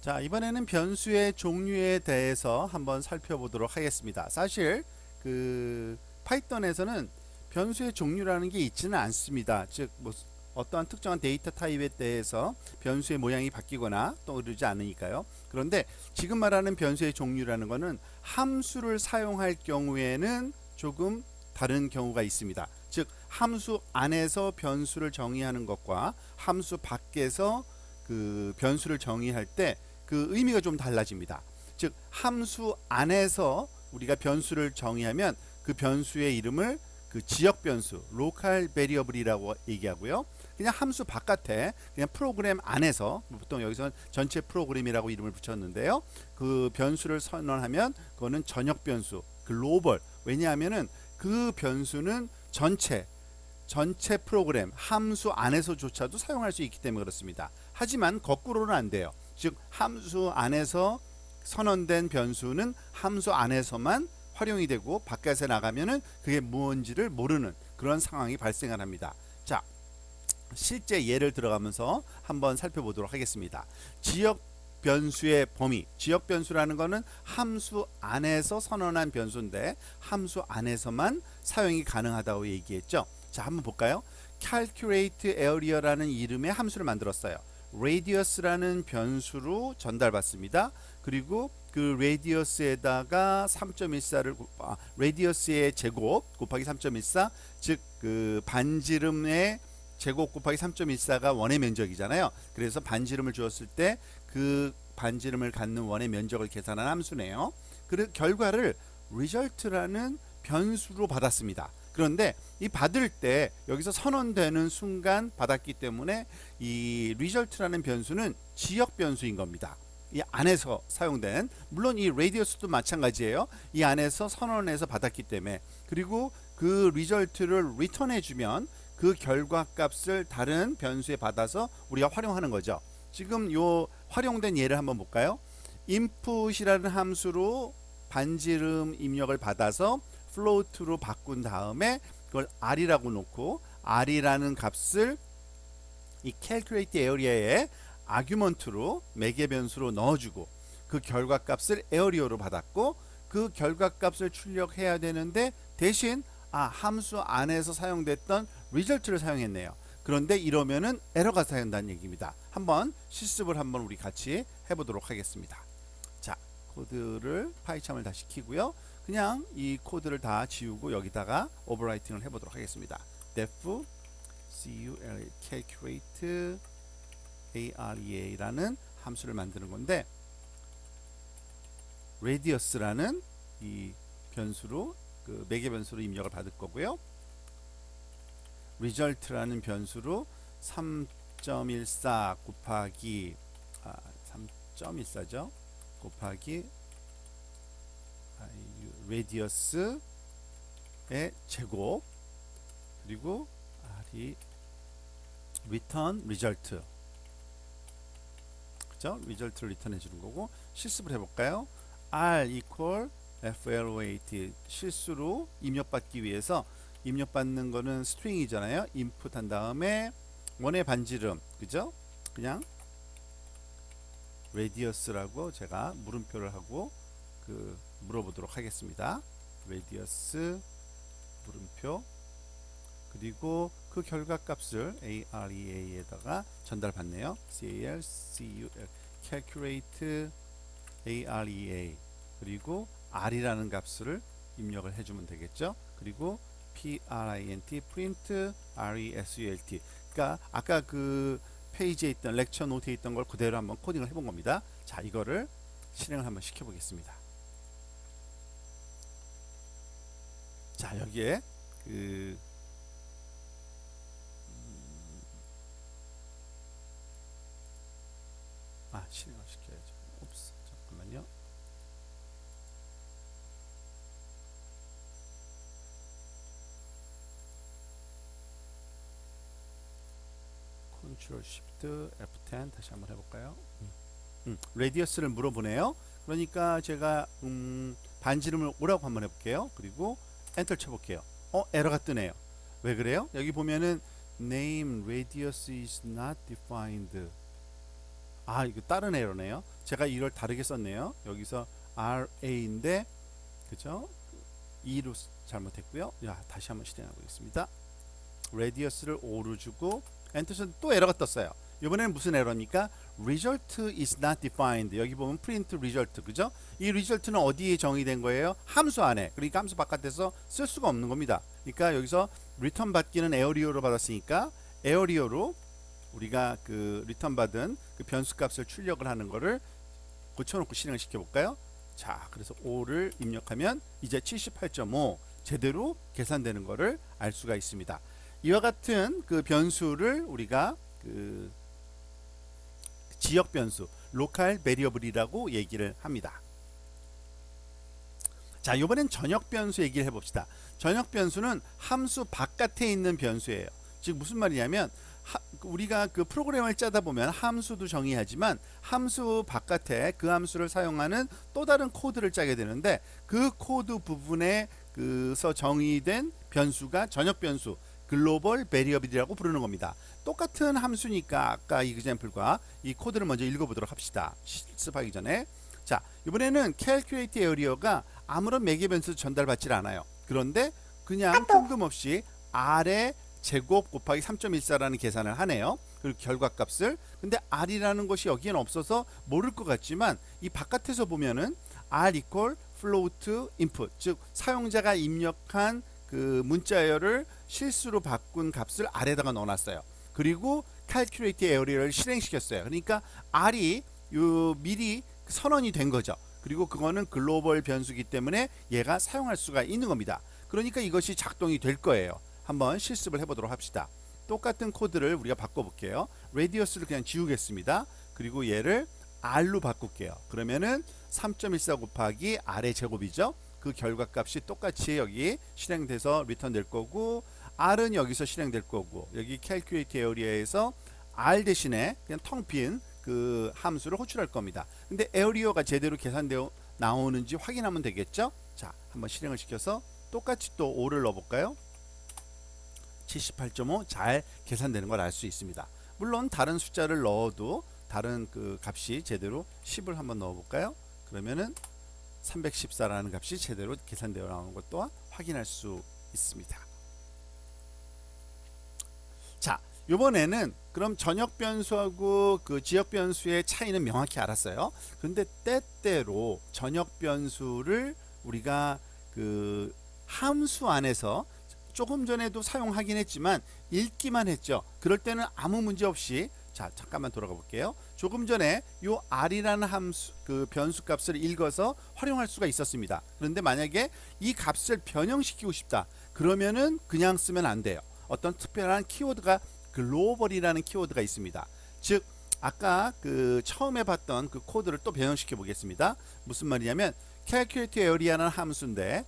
자, 이번에는 변수의 종류에 대해서 한번 살펴보도록 하겠습니다. 사실 파이썬에서는 변수의 종류라는 게 있지는 않습니다. 즉 어떠한 특정한 데이터 타입에 대해서 변수의 모양이 바뀌거나 또 그러지 않으니까요. 그런데 지금 말하는 변수의 종류라는 것은 함수를 사용할 경우에는 조금 다른 경우가 있습니다. 즉 함수 안에서 변수를 정의하는 것과 함수 밖에서 변수를 정의할 때 그 의미가 좀 달라집니다. 즉 함수 안에서 우리가 변수를 정의하면 그 변수의 이름을 지역 변수, 로컬 베리어블이라고 얘기하고요. 그냥 함수 바깥에 그냥 프로그램 안에서 보통 여기서는 전체 프로그램이라고 이름을 붙였는데요. 그 변수를 선언하면 그거는 전역 변수, 글로벌. 왜냐하면은 그 변수는 전체 프로그램 함수 안에서조차도 사용할 수 있기 때문에 그렇습니다. 하지만 거꾸로는 안 돼요. 즉 함수 안에서 선언된 변수는 함수 안에서만 활용이 되고 밖에서 나가면은 그게 무언지를 모르는 그런 상황이 발생을 합니다. 자, 실제 예를 들어가면서 한번 살펴보도록 하겠습니다. 지역 변수의 범위, 지역 변수라는 것은 함수 안에서 선언한 변수인데 함수 안에서만 사용이 가능하다고 얘기했죠. 자, 한번 볼까요? calculate area라는 이름의 함수를 만들었어요. radius라는 변수로 전달받습니다. 그리고 그 radius에다가 3.14를 radius의 제곱 곱하기 3.14, 즉 그 반지름의 제곱 곱하기 3.14가 원의 면적이잖아요. 그래서 반지름을 주었을 때 그 반지름을 갖는 원의 면적을 계산한 함수네요. 그 결과를 result라는 변수로 받았습니다. 그런데 이 받을 때 여기서 선언되는 순간 받았기 때문에 이 result라는 변수는 지역 변수인 겁니다. 이 안에서 사용된, 물론 이 radius도 마찬가지예요. 이 안에서 선언해서 받았기 때문에. 그리고 그 result를 return해 주면 그 결과값을 다른 변수에 받아서 우리가 활용하는 거죠. 지금 요 활용된 예를 한번 볼까요? input이라는 함수로 반지름 입력을 받아서 float로 바꾼 다음에 그걸 r이라고 놓고 r이라는 값을 이 calculate area에 아규먼트로 매개 변수로 넣어주고 그 결과값을 에어리어로 받았고 그 결과값을 출력해야 되는데 대신 함수 안에서 사용됐던 result를 사용했네요. 그런데 이러면은 에러가 사용된다는 얘기입니다. 한번 실습을 한번 우리 같이 해보도록 하겠습니다. 자, 코드를 파이참을 다시 키고요. 그냥 이 코드를 다 지우고 여기다가 오버라이팅을 해보도록 하겠습니다. def calculate area라는 함수를 만드는 건데 radius라는 이 변수로 그 매개 변수로 입력을 받을 거고요. result라는 변수로 3.14 곱하기 3.14죠. 곱하기 radius의 제곱 그리고 return result, 그죠? result를 리턴해 주는 거고 실습을 해볼까요? r equal float 실수로 입력받기 위해서 입력받는 거는 스트링이잖아요. input 한 다음에 원의 반지름, 그죠? 그냥 radius라고 제가 물음표를 하고 물어보도록 하겠습니다. radius 물음표 그리고 그 결과값을 area에다가 전달받네요. calculate area 그리고 r이라는 값을 입력을 해주면 되겠죠. 그리고 print result, 그러니까 아까 그 페이지에 있던 렉처 노트에 있던 걸 그대로 한번 코딩을 해본 겁니다. 자, 이거를 실행을 한번 시켜보겠습니다. 자, 여기에 실행을 시켜야죠. 옵스, 잠깐만요. 컨트롤 쉬프트 F10 다시 한번 해볼까요? 레디어스를 물어보네요. 그러니까 제가 반지름을 오라고 한번 해볼게요. 그리고 엔터 쳐볼게요. 에러가 뜨네요. 왜 그래요? 여기 보면은 name radius is not defined. 아, 이거 다른 에러네요. 제가 이걸 다르게 썼네요. 여기서 RA인데 그죠? 2로 잘못했고요. 야, 다시 한번 실행해 보겠습니다. 레디어스를 5로 주고 엔터 또 에러가 떴어요. 이번에는 무슨 에러입니까? Result is not defined. 여기 보면 print result, 그죠? 이 result는 어디에 정의된 거예요? 함수 안에. 그러니까 함수 바깥에서 쓸 수가 없는 겁니다. 그러니까 여기서 return 받기는 에어리어로 받았으니까 에어리어로 우리가 그 리턴 받은 그 변수 값을 출력을 하는 거를 고쳐놓고 실행을 시켜볼까요? 자, 그래서 5를 입력하면 이제 78.5 제대로 계산되는 거를 알 수가 있습니다. 이와 같은 그 변수를 우리가 그 지역 변수, 로컬 베리어블이라고 얘기를 합니다. 자, 이번엔 전역 변수 얘기를 해봅시다. 전역 변수는 함수 바깥에 있는 변수예요. 즉 무슨 말이냐면 우리가 그 프로그램을 짜다 보면 함수도 정의하지만 함수 바깥에 그 함수를 사용하는 또 다른 코드를 짜게 되는데 그 코드 부분에 그서 정의된 변수가 전역 변수, 글로벌 베리어블이라고 부르는 겁니다. 똑같은 함수니까 아까 이 example과 이 코드를 먼저 읽어보도록 합시다. 실습하기 전에. 자, 이번에는 calculate area가 아무런 매개 변수 전달받질 않아요. 그런데 그냥 뜬금없이 R의 제곱 곱하기 3.14라는 계산을 하네요. 그리고 결과값을. 근데 R이라는 것이 여기엔 없어서 모를 것 같지만 이 바깥에서 보면은 R equal float input, 즉 사용자가 입력한 그 문자열을 실수로 바꾼 값을 R에다가 넣어놨어요. 그리고 calculate area를 실행시켰어요. 그러니까 R이 요 미리 선언이 된 거죠. 그리고 그거는 글로벌 변수이기 때문에 얘가 사용할 수가 있는 겁니다. 그러니까 이것이 작동이 될 거예요. 한번 실습을 해보도록 합시다. 똑같은 코드를 우리가 바꿔볼게요. 레디어스를 그냥 지우겠습니다. 그리고 얘를 R로 바꿀게요. 그러면은 3.14 곱하기 R의 제곱이죠. 그 결과값이 똑같이 여기 실행돼서 리턴 될 거고 R은 여기서 실행될 거고 여기 calculate area에서 R 대신에 그냥 텅 빈 그 함수를 호출할 겁니다. 근데 에어리어가 제대로 계산되어 나오는지 확인하면 되겠죠. 자, 한번 실행을 시켜서 똑같이 또 5를 넣어볼까요? 78.5 잘 계산되는 걸 알 수 있습니다. 물론 다른 숫자를 넣어도 다른 그 값이 제대로 10을 한번 넣어볼까요? 그러면은 314라는 값이 제대로 계산되어 나오는 것 또한 확인할 수 있습니다. 자, 이번에는 그럼 전역 변수하고 그 지역 변수의 차이는 명확히 알았어요. 그런데 때때로 전역 변수를 우리가 그 함수 안에서 조금 전에도 사용하긴 했지만 읽기만 했죠. 그럴 때는 아무 문제 없이 자, 잠깐만 돌아가 볼게요. 조금 전에 요 R이라는 함수 그 변수 값을 읽어서 활용할 수가 있었습니다. 그런데 만약에 이 값을 변형시키고 싶다. 그러면은 그냥 쓰면 안 돼요. 어떤 특별한 키워드가 글로벌이라는 키워드가 있습니다. 즉 아까 그 처음에 봤던 그 코드를 또 변형시켜 보겠습니다. 무슨 말이냐면 calculate area라는 함수인데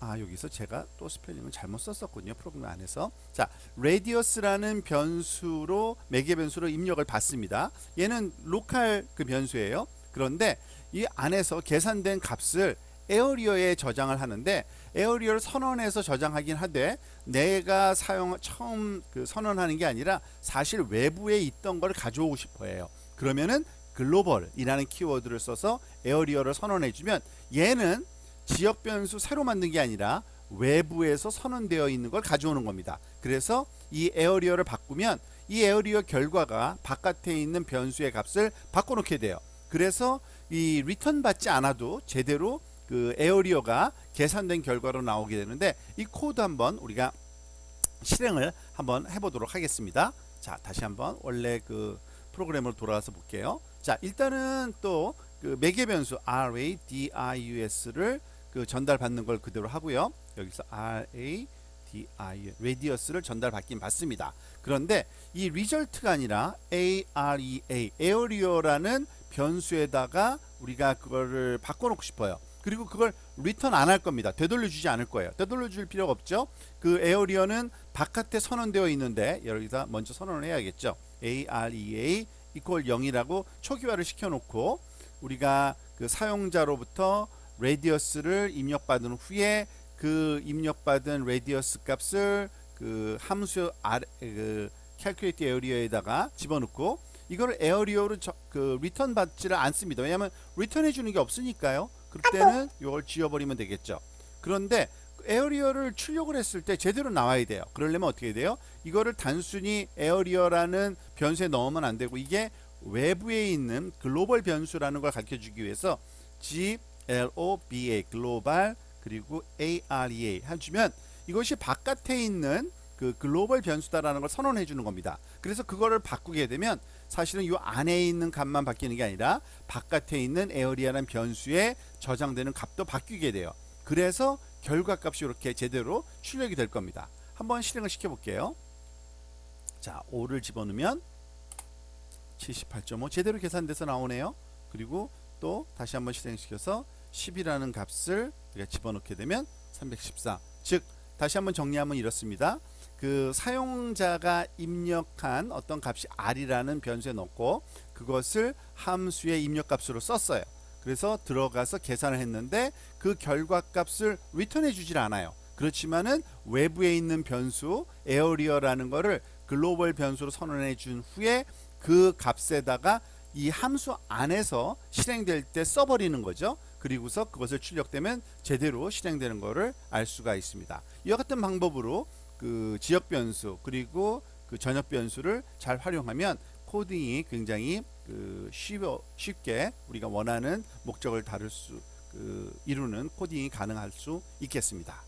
여기서 제가 또 스펠링을 잘못 썼었군요. 프로그램 안에서. 자, radius라는 변수로 매개 변수로 입력을 받습니다. 얘는 로컬 그 변수예요. 그런데 이 안에서 계산된 값을 에어리어에 저장을 하는데 에어리어를 선언해서 저장하긴 하되 내가 처음 그 선언하는 게 아니라 사실 외부에 있던 걸 가져오고 싶어 해요. 그러면은 글로벌이라는 키워드를 써서 에어리어를 선언해 주면 얘는 지역 변수 새로 만든 게 아니라 외부에서 선언되어 있는 걸 가져오는 겁니다. 그래서 이 에어리어를 바꾸면 이 에어리어 결과가 바깥에 있는 변수의 값을 바꿔놓게 돼요. 그래서 이 리턴 받지 않아도 제대로 그 에어리어가 계산된 결과로 나오게 되는데 이 코드 한번 우리가 실행을 한번 해보도록 하겠습니다. 자, 다시 한번 원래 그 프로그램으로 돌아와서 볼게요. 자, 일단은 또 그 매개 변수 radius를 그 전달받는 걸 그대로 하고요. 여기서 radius를 전달받긴 받습니다. 그런데 이 result가 아니라 area, 에어리어라는 변수에다가 우리가 그거를 바꿔놓고 싶어요. 그리고 그걸 리턴 안 할 겁니다. 되돌려주지 않을 거예요. 되돌려줄 필요가 없죠. 그 에어리어는 바깥에 선언되어 있는데 여기다 먼저 선언을 해야겠죠. area equal 0이라고 초기화를 시켜놓고 우리가 그 사용자로부터 레디어스를 입력받은 후에 그 입력받은 레디어스 값을 그 함수 그 calculate area에다가 집어넣고 이걸 에어리어로 그 리턴 받지를 않습니다. 왜냐하면 리턴해 주는 게 없으니까요. 그럴 때는 이걸 지워버리면 되겠죠. 그런데 에어리어를 출력을 했을 때 제대로 나와야 돼요. 그러려면 어떻게 돼요? 이거를 단순히 에어리어라는 변수에 넣으면 안 되고 이게 외부에 있는 글로벌 변수라는 걸 가르쳐 주기 위해서 GLOBA 글로벌 그리고 AREA 해주면 이것이 바깥에 있는 그 글로벌 변수다라는 걸 선언해 주는 겁니다. 그래서 그거를 바꾸게 되면 사실은 이 안에 있는 값만 바뀌는 게 아니라 바깥에 있는 에어리어라는 변수에 저장되는 값도 바뀌게 돼요. 그래서 결과값이 이렇게 제대로 출력이 될 겁니다. 한번 실행을 시켜 볼게요. 자, 5를 집어넣으면 78.5 제대로 계산돼서 나오네요. 그리고 또 다시 한번 실행시켜서 10이라는 값을 우리가 집어넣게 되면 314. 즉 다시 한번 정리하면 이렇습니다. 그 사용자가 입력한 어떤 값이 r이라는 변수에 넣고 그것을 함수의 입력값으로 썼어요. 그래서 들어가서 계산을 했는데 그 결과값을 리턴해 주질 않아요. 그렇지만은 외부에 있는 변수 에어리어라는 거를 글로벌 변수로 선언해 준 후에 그 값에다가 이 함수 안에서 실행될 때 써버리는 거죠. 그리고서 그것을 출력되면 제대로 실행되는 것을 알 수가 있습니다. 이와 같은 방법으로 그 지역 변수 그리고 그 전역 변수를 잘 활용하면 코딩이 굉장히 쉽게 우리가 원하는 목적을 이루는 코딩이 가능할 수 있겠습니다.